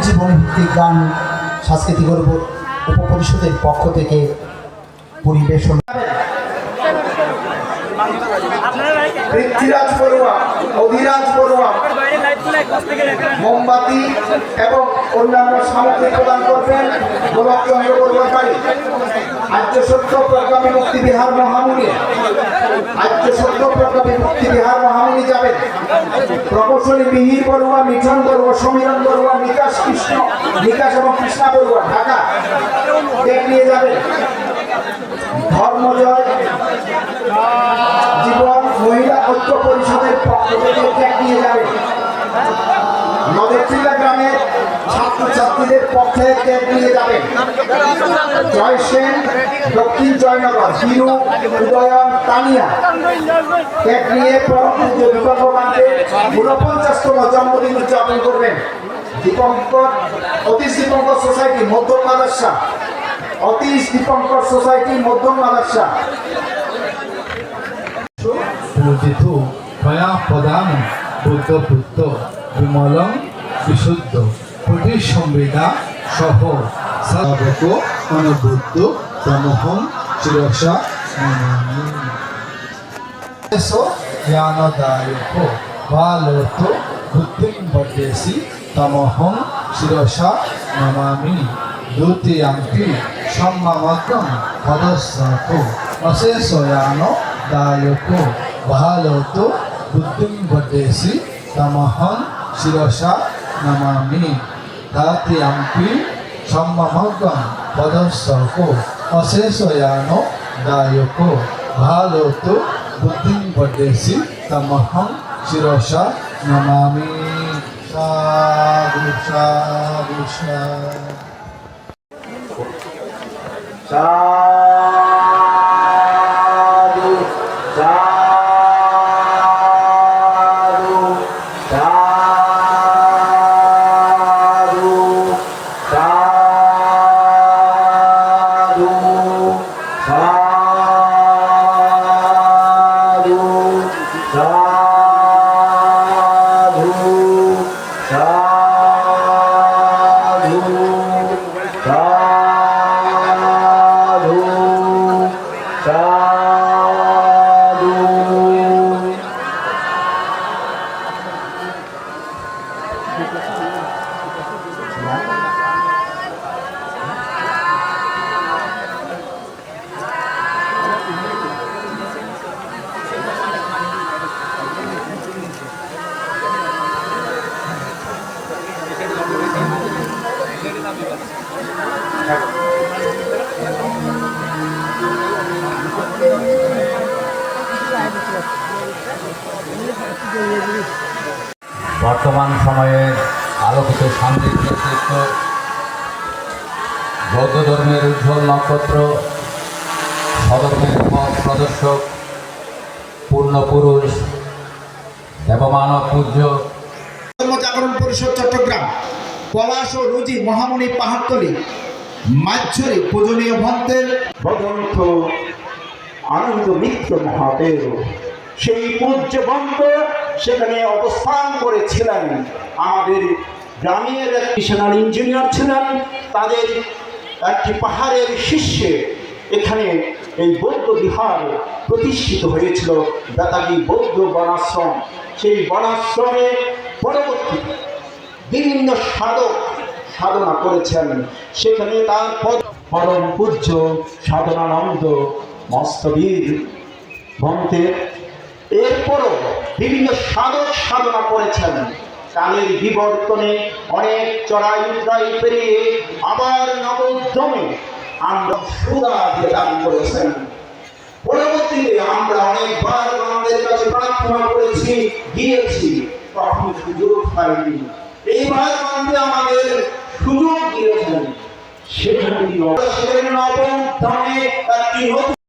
জীবনভিত্তিক গান সাংস্কৃতিক উপপরিষদের পক্ষ থেকে পরিবেশন। পৃথ্বীরাজ বড়ুয়া, অধিরাজ বড়ুয়া মোমবাতি এবং অন্যান্য সামগ্রী প্রদান করবেন গোলক চন্দ্র বড়ুয়ার বাড়ি। আর্য সত্য প্রজ্ঞামী মুক্তি বিহার মহামুনি, আর্য সত্য প্রজ্ঞামী মুক্তি বিহার মহামুনি যাবেন। প্রকৌশলী মিহির বড়ুয়া, মিঠন বড়ুয়া, সমীরণ বড়ুয়া, নিকাশ এবং কৃষ্ণা বড়ুয়া ঢাকা ডেক নিয়ে যাবেন। ধর্মজয় জীবন মহিলা ঐক্য পরিষদের পক্ষ থেকে ডেক নিয়ে যাবেন। নদেরচিল্লা গ্রামের ছাত্রছাত্রীদের পক্ষে ডেক নিয়ে যাবেন। জয় সেন দক্ষিণ জয়নগর, হিরু উদয়ন তানিয়া ডেক নিয়ে পরম পূজ্য বিকল্পকান্তের 49তম জন্মদিন উদযাপন করবেন। অতীশ দীপঙ্কর সোসাইটি মধ্যম মাদ্রাসা, অতীশ দীপঙ্কর সোসাইটি মধ্যম মাদ্রাসা। পূজিত ময়া পদাম বুদ্ধপুত্র বিমলং বিশুদ্ধ কোটি সংবেদা সহ সাবক অনুবুদ্ধ তমহং চিরসা জ্ঞানদায়ক বালত বুদ্ধিং বদেশি তমহং শিরসা নমামি দ্বিতীয়াঙ্কি সম্মামকং পদস্যক অশেষয়ান দায়ক বালত বুদ্ধিং বদেশি তমহং শিরসা নমামি তৃতীয়াঙ্কি সম্মামকং পদস্যক অশেষয়ান দায়ক বালত বুদ্ধিং বদেশি তমহং শিরসা নমামি। সাধু সাধু সাধু সাধু সাধু সাধু বর্তমান সময়ের আলোকিত সাংঘিক নেতৃত্ব, বৌদ্ধ ধর্মের উজ্জ্বল নক্ষত্র, সধর্মের পথ প্রদর্শক, পূর্ণপুরুষ, দেবমানব পূজ্য ধর্মজাগরণ পরিষদ চট্টগ্রাম, পলাশ ও রুজি মহামণি পাহাড়তলী মাঝরি পূজনীয় ভক্তের ভগবন্ত আনন্দ মিত্র মহাদেব, সেই পূজ্য ভক্ত সেখানে অবস্থান করেছিলেন। আমাদের গ্রামের এক মিশনারি ইঞ্জিনিয়ার ছিলেন, তাদের একটি পাহাড়ের শীর্ষে এখানে এই বৌদ্ধ বিহার প্রতিষ্ঠিত হয়েছিল, বেতাগী বৌদ্ধ বনাশ্রম। সেই বনাশ্রমে পরবর্তী বিভিন্ন সাধক সাধনা করেছেন, সেখানে তার পরম পূজ্য সাধনানন্দ মস্তবীর ভন্তের এরপরও বিভিন্ন সাধক সাধনা করেছেন। কালের বিবর্তনে অনেক চড়াই উতরাই পেরিয়ে আবার নবোদ্যমে আমরা সুরা দিয়ে দান করেছেন। পরবর্তীতে আমরা অনেকবার আমাদের কাছে প্রার্থনা করেছি, গিয়েছি, তখন সুযোগ পাইনি। এইবার আমাদের সুযোগ দিয়েছেন, সেখানে নবম ধামে একটি নতুন